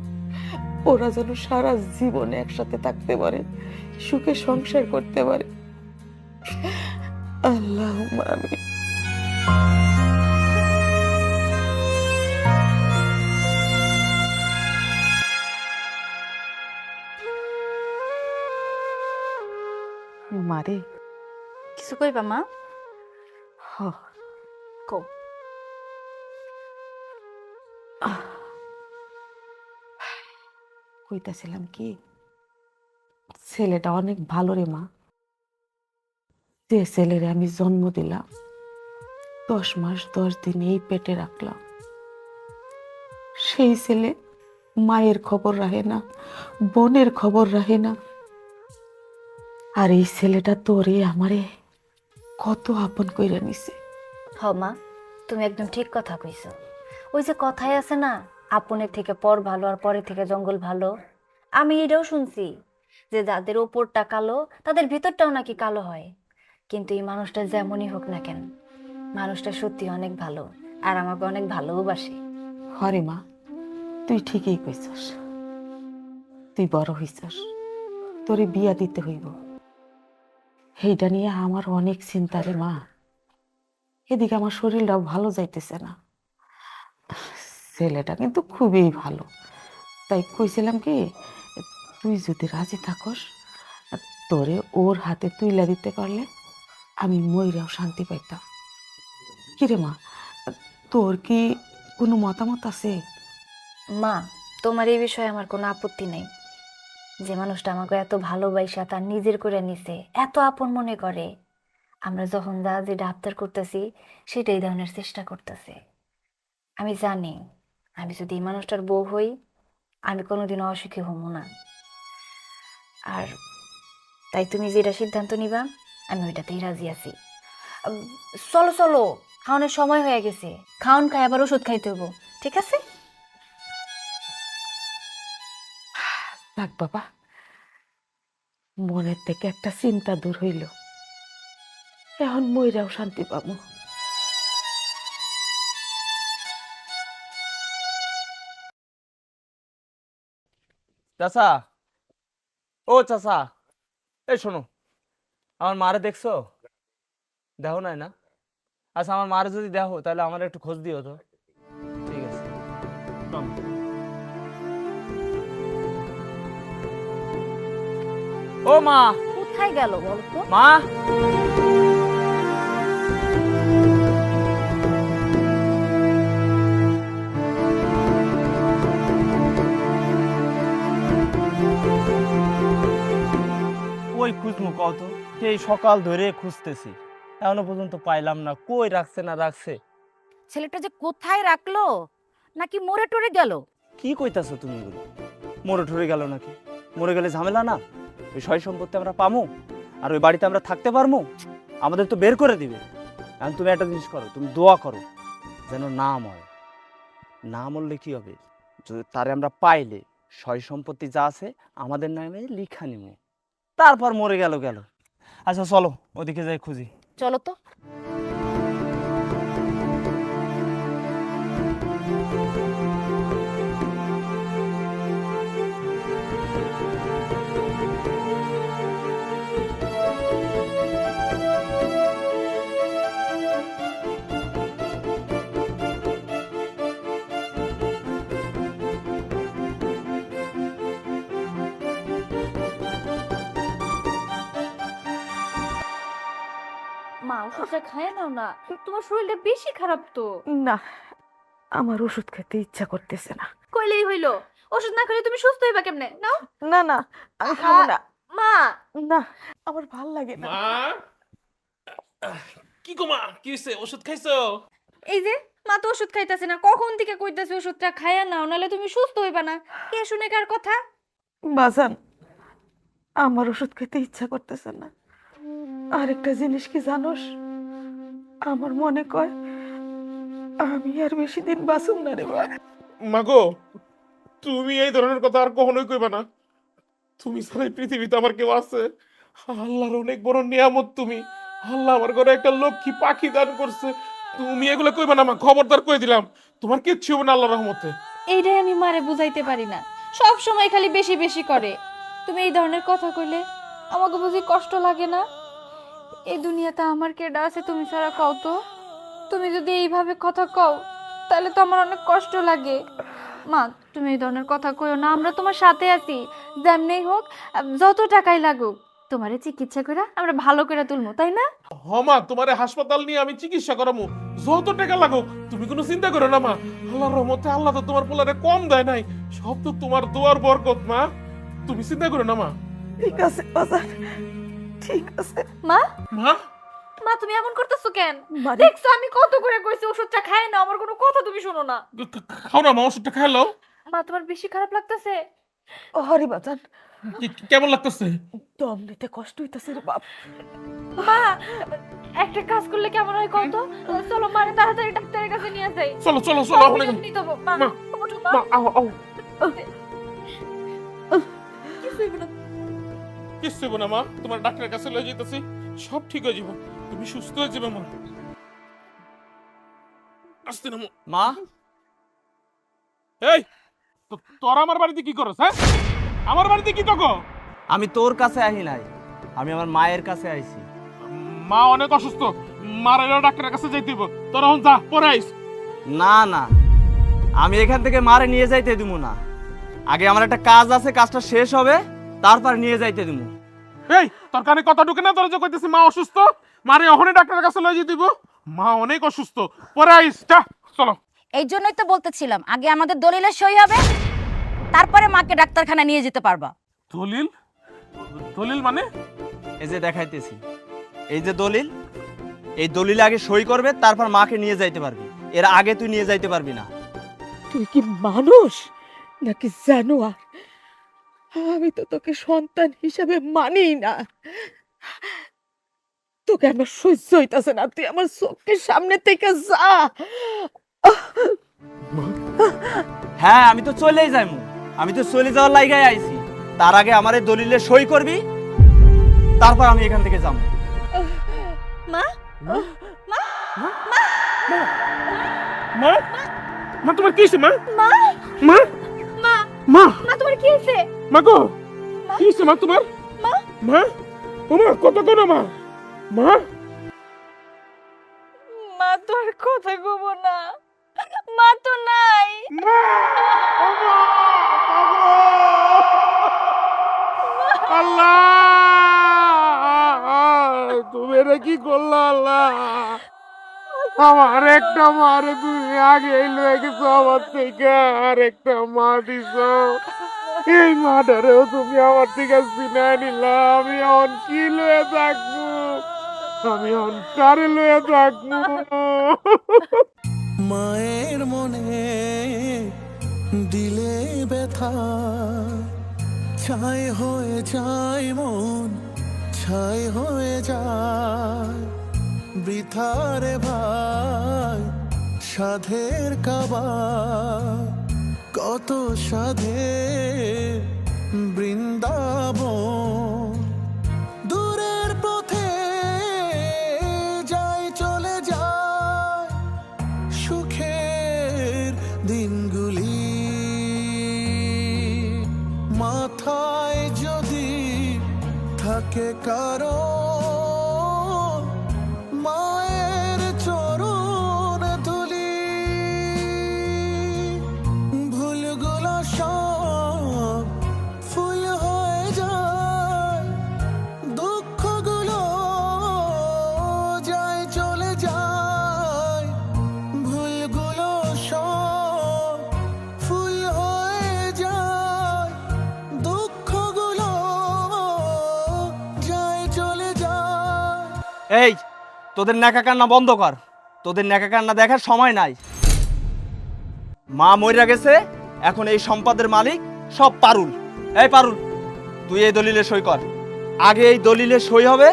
ওরা যেন সারা জীবন একসাথে থাকতে পারে, সুখে সংসার করতে পারে। আল্লাহুম্মা আমিন। মারে কিছু কইবা মা? হ কও। কইতাছিলাম কি, ছেলেটা অনেক ভালো রে মা। যে ছেলেরে আমি জন্ম দিলাম, 10 মাস 10 দিন এই পেটে রাখলাম, সেই ছেলে মায়ের খবর রাখে না, বোনের খবর রাখে না। আর এই ছেলেটা তোরে আমারে কত আপন কইরা নিছে। হ মা, তুমি একদম ঠিক কথা কইছো। ওই যে কথাই আছে না, আপনের থেকে পর ভালো আর পরের থেকে জঙ্গল ভালো। আমি এটাও শুনছি যে যাদের ওপরটা কালো তাদের ভিতরটাও নাকি কালো হয়। কিন্তু এই মানুষটা যেমনই হোক না কেন, মানুষটা সত্যি অনেক ভালো আর আমাকে অনেক ভালোবাসে। হরে মা, তুই ঠিকই কইছস। তুই বড় হইছস, তোরে বিয়া দিতে হইব। এইটা নিয়ে আমার অনেক চিন্তা রে মা। এদিকে আমার শরীরটাও ভালো যাইতেছে না। ছেলেটা কিন্তু খুবই ভালো, তাই কইছিলাম কি, তুই যদি রাজি থাকস, তোরে ওর হাতে তুইলা দিতে পারলে আমি মইরাও শান্তি পাইতাম। কিরে মা, তোর কি কোনো মতামত আছে? মা, তোমার এই বিষয়ে আমার কোনো আপত্তি নেই। যে মানুষটা আমাকে এত ভালোবাসা তার নিজের করে নিছে, এত আপন মনে করে, আমরা যখন যা যেটা আবদার করতেছি সেটাই দেওয়ার চেষ্টা করতেছে। আমি জানি আমি যদি এই মানুষটার বউ হই, আমি কোনোদিনও অসুখী হব না। আর তাই তুমি যেটা সিদ্ধান্ত নিবা আমি ওইটাতেই রাজি আছি। চলো চলো, খাওয়ানোর সময় হয়ে গেছে, খাওন খাই আবার ওষুধ খাইতে হবো, ঠিক আছে? থাক বাবা, মনের থেকে একটা চিন্তা দূর হইল। এখন মইরাও শান্তি পাবো। চাচা, ও চাচা, এই শোনো, আমার মারে দেখছো? দেখো নাই না? আচ্ছা, আমার মারে যদি দেখো তাহলে আমার একটু খোঁজ দিও তো। ঠিক আছে। ও মা, কোথায় গেল বলতো? মা, কই খুঁজমু কত? সেই সকাল ধরে খুঁজতেছি, এখনো পর্যন্ত পাইলাম না। কই রাখছে না রাখছে? ছেলেটা যে কোথায় রাখলো, নাকি মরে টরে গেল? কি কইতাছো তুমি এগুলো? মরে ঠরে গেল নাকি? মরে গেলে ঝামেলা না? ওই সয় সম্পত্তি আমরা পামু, আর ওই বাড়িতে আমরা থাকতে পারবো? আমাদের তো বের করে দিবে। এখন তুমি একটা জিনিস করো, তুমি দোয়া করো যেন না মরে। না মরলে কি হবে? যদি তারে আমরা পাইলে সয় সম্পত্তি যা আছে আমাদের নামে লিখা নিব, তারপর মরে গেল গেল। আচ্ছা চলো ওদিকে যাই খুঁজি। চলো তো। ওষুধটা খায় নাও না, তোমার শরীরটা বেশি খারাপ তো। না, আমার ওষুধ খেতে ইচ্ছা করতেছে না। কইলেই হইলো, ওষুধ না খেলে তুমি সুস্থ হইবা কেমনে? নাও। না না, আমি খাবো না। মা, না, আমার ভাল লাগে না। মা, কি গো মা, কি হইছে? ওষুধ খাইছো? এই যে মা তো ওষুধ খাইতাছে না, কখন থেকে কইতাছে ওষুধটা খায়া নাও, নাহলে তুমি সুস্থ হইবা না। কে শুনে কার কথা? বাজান, আমার ওষুধ খেতে ইচ্ছা করতেছে না। আরেকটা জিনিস কি জানোস, আমার মনে কয় আমি আর বেশি দিন বাঁচুম না রে বাপ। মাগো, তুমি এই ধরনের কথা আর কখনোই কইবা না। তুমি ছাড়া এই পৃথিবীতে আমার কেউ আছে? আল্লাহর অনেক বড় নিয়ামত তুমি। আল্লাহ আমার ঘরে একটা লক্ষ্মী পাখি দান করছে। তুমি এগুলো কইবা না মা, খবরদার কই দিলাম। তোমার কিচ্ছু হবে না আল্লাহর রহমতে। এইটাই আমি মারে বুঝাইতে পারি না, সব সময় খালি বেশি বেশি করে। তুমি এই ধরনের কথা কইলে আমাকে বুঝি কষ্ট লাগে না? এই দুনিয়াতে আমার কেডা আছে তুমি ছাড়া? কও তো। তুমি যদি এইভাবে কথা কও তাহলে তো আমার অনেক কষ্ট লাগে। মা, তুমি এই ধরনের কথা কইও না, আমরা তোমার সাথে আছি। যেমনি হোক, যত টাকাই লাগুক, তোমারে চিকিৎসা করে আমরা ভালো করে তুলবো, তাই না? মা, তোমার হাসপাতাল নিয়ে আমি চিকিৎসা করামু, যত টাকা লাগুক। তুমি কোনো চিন্তা করো না মা। আল্লাহর রহমতে আল্লাহ তো তোমার পোলারে কম দেয় নাই। সব তো তোমার দোয়ার বরকত মা। তুমি চিন্তা করো না মা। ঠিক আছে বাজান, ঠিক আছে। মা, মা, মা তুমি এমন করতেছো কেন? মারে- দেখছো আমি কত করে কইছি ওষুধটা খায় না, আমার কোনো কথা তুমি শোনো না। খাও না মা, ওষুধটা খাইলো। মা, তোমার বেশি খারাপ লাগতেছে? ও হরি বাজান, কেমন লাগতেছে? দম নিতে কষ্ট হইতাছে রে বাপ। মা, একটা কাজ করলে কেমন হয় কত? চলো মারে তাড়াতাড়ি ডাক্তারের কাছে নিয়ে যাই। চলো চলো চলো, এখন নিতে হবে। মা, মা, ওঠো মা। মা, আও আও। কিছু হইবে না। কিচ্ছু হইব না মা, তোমার ডাক্তারের কাছে লয়ে যাইতেছি, সব ঠিক হয়ে যাবে। তুমি সুস্থ হয়ে যাবে মা। আসতে না মা, এই, তোরা আমার বাড়িতে কি করছ? হ্যাঁ, আমার বাড়িতে কি তক? আমি তোর কাছে আহি নাই, আমি আমার মায়ের কাছে আইছি। মা অনেক অসুস্থ, মার এলো ডাক্তারের কাছে যাইতে হইব। তোরা এখন যা, পরে আইস। না না, আমি এখান থেকে মারে নিয়ে যাইতে দিব না। আগে আমার একটা কাজ আছে, কাজটা শেষ হবে, তারপর নিয়ে যাইতে দিব। এই, তোর কানে কথা ঢুকে না? তোরা যে কইতেছি মা অসুস্থ, মারে ওখানে ডাক্তারের কাছে লয়ে যেতে হইব। মা অনেক অসুস্থ, পরে আইস। যা, চলো। এই জন্যই তো বলতেছিলাম, আগে আমাদের দলিলের সই হবে, তারপরে মাকে ডাক্তারখানা নিয়ে যেতে পারবা। দলিল? দলিল মানে? এই যে দেখাইতেছি, এই যে দলিল, এই দলিলে আগে সই করবে, তারপর মাকে নিয়ে যাইতে পারবি। এর আগে তুই নিয়ে যাইতে পারবি না। তুই কি মানুষ নাকি জানোয়ার? আমি তো তোকে সন্তান হিসাবে মানি না। তোকে আমার সহ্য হইতাছে না, তুই আমার চোখের সামনে থেকে যা। হ্যাঁ, আমি তো চলেই যাইমু, আমি তো চলে যাওয়ার লাইগাই আইছি। তার আগে আমার এই দলিলে সই করবি, তারপর আমি এখান থেকে যাবো। মা, মা, মা তোমার কি হইছে মা? মা, মা, মা, মা, মা তোমার কি হয়েছে? মা গো, কি হইছে মা তোমার? মা, মা, ও মা, কত কোন মা? মা, মা তো আর কথা কব না, মা তো নাই। মা, ও মা, আল্লাহ, তুমি এটা কি করলা আল্লাহ? আমার একটা মারে তুমি আগে লয়ে গেছো আমার থেকে, আর একটা মা দিছ। এই মাটারেও তুমি আমার থেকে চিনাই নিলা। আমি এখন কি লয়ে থাকবো? আমি এখন কারে লয়ে থাকবো? মায়ের মনে দিলে ব্যথা, ছাই হয়ে যায় মন, ছাই হয়ে যায় বৃথারে ভাই সাধের কাবা, কত সাধে বৃন্দাবন। দূরের পথে যায় চলে যায় সুখের দিনগুলি, মাথায় যদি থাকে কারো মায়ের চরণ ধুলি, ভুলগুলো সব ফুল হয়ে যায় এই তোদের ন্যাকা কান্না বন্ধ কর, তোদের ন্যাকা কান্না দেখার সময় নাই। মা মইরা গেছে, এখন এই সম্পদের মালিক সব পারুল। এই পারুল, তুই এই দলিলে সই কর। আগে এই দলিলে সই হবে,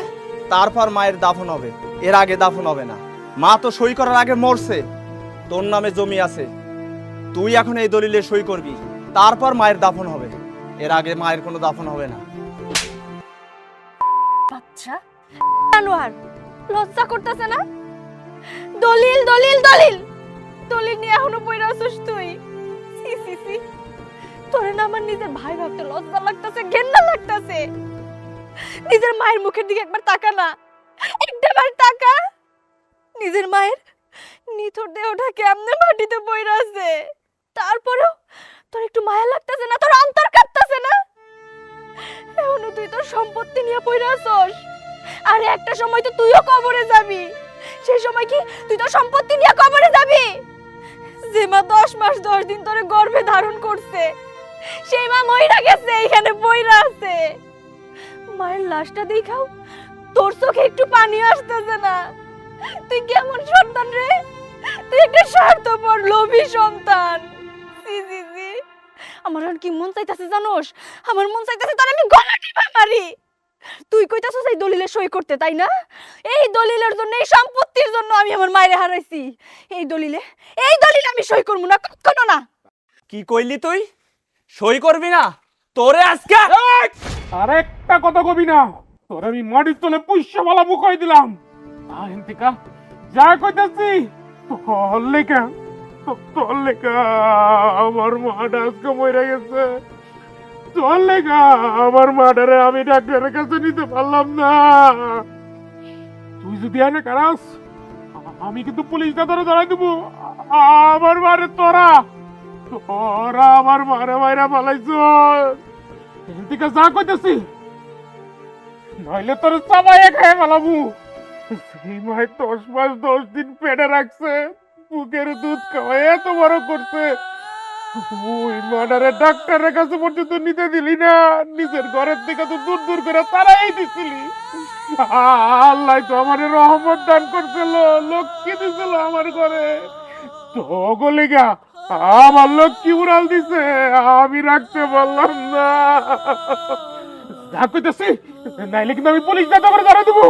তারপর মায়ের দাফন হবে, এর আগে দাফন হবে না। মা তো সই করার আগে মরছে, তোর নামে জমি আছে, তুই এখন এই দলিলে সই করবি, তারপর মায়ের দাফন হবে, এর আগে মায়ের কোনো দাফন হবে না। বাচ্চা আনোয়ার, লজ্জা করতেছে না? দলিল দলিল দলিল দলিল নিয়ে এখনো পয়রা আছিস তুই? সি সি সি, তোরে না আমার নিজের ভাই ভাবতে লজ্জা লাগতেছে, ঘেন্না লাগতেছে। নিজের মায়ের মুখের দিকে একবার তাকা না, একবার তাকা। নিজের মায়ের নিথর দেহটা কেমনে মাটিতে পয়রা আছে, তারপরেও তোর একটু মায়া লাগতেছে না? তোর অন্তর কাঁপতেছে না? এখনো তুই তোর সম্পত্তি নিয়ে পয়রা আছস। আরে একটা সময় তো তুইও কবরে যাবি, সেই সময় কি তুই তোর সম্পত্তি নিয়ে কবরে যাবি? যে মা 10 মাস 10 দিন তোরে গর্ভে ধারণ করছে, সেই মা মইরা গেছে, এখানে পয়রা আছে। মায়ের লাশটা দেখাও, তোর চোখে একটু পানি আসতেছে না? তুই কেমন সন্তান রে? তুই একটা স্বার্থপর লোভী সন্তান। জি জি জি, আমার আর কি মন চাইতাছে জানোস? আমার মন চাইতাছে তোর আমি গলা টিপা মারি। তুই কইতাছস এই দলিলে সই করতে, তাই না? এই দলিলের জন্য, এই সম্পত্তির জন্য আমি আমার মায়েরে হারাইছি। এই দলিলে আমি সই করব না, কখনো না। কি কইলি তুই? সই করবি না? তোরে আজকে আর একটা কথা কবি না, তোর আমি মাটির তলে পুষ্য বলা মুখই দিলাম। আহেন্তিকা যা কইতাছি তোর লেখা, তোর লেখা আমার মাটা আজকে মরে গেছে। তোর লেখা আমার মাটারে আমি ডাক্তারের কাছে নিতে পারলাম না। তুই যদি এনে কারাস, আমি কিন্তু পুলিশ ধরে ধরাই দেবো। আমার মারে তোরা আমার মারে মাইরা পালাইছ। এদিকে যা কইতেছি, নইলে তোর চাবাইয়া খেয়ে ফেলাবো। সেই মায়ের 10 মাস 10 দিন পেটে রাখছে, বুকের দুধ খাওয়াই এত বড় করছে। ওই মার্ডারে ডাক্তারের কাছে পর্যন্ত নিতে দিলি না, নিজের ঘরের থেকে তো দূর দূর করে তারাই দিছিলি। আল্লাহ তো আমার রহমত দান করছিল, লক্ষ্মী দিছিল আমার ঘরে। তো গলিগা আমার লক্ষ্মী উড়াল দিছে, আমি রাখতে পারলাম না। যা কইতেছি, নাইলে কিন্তু আমি পুলিশ দাদা করে ধরে দেবো।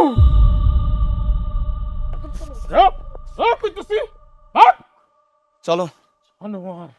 কইতেছি চলো। আনোয়ার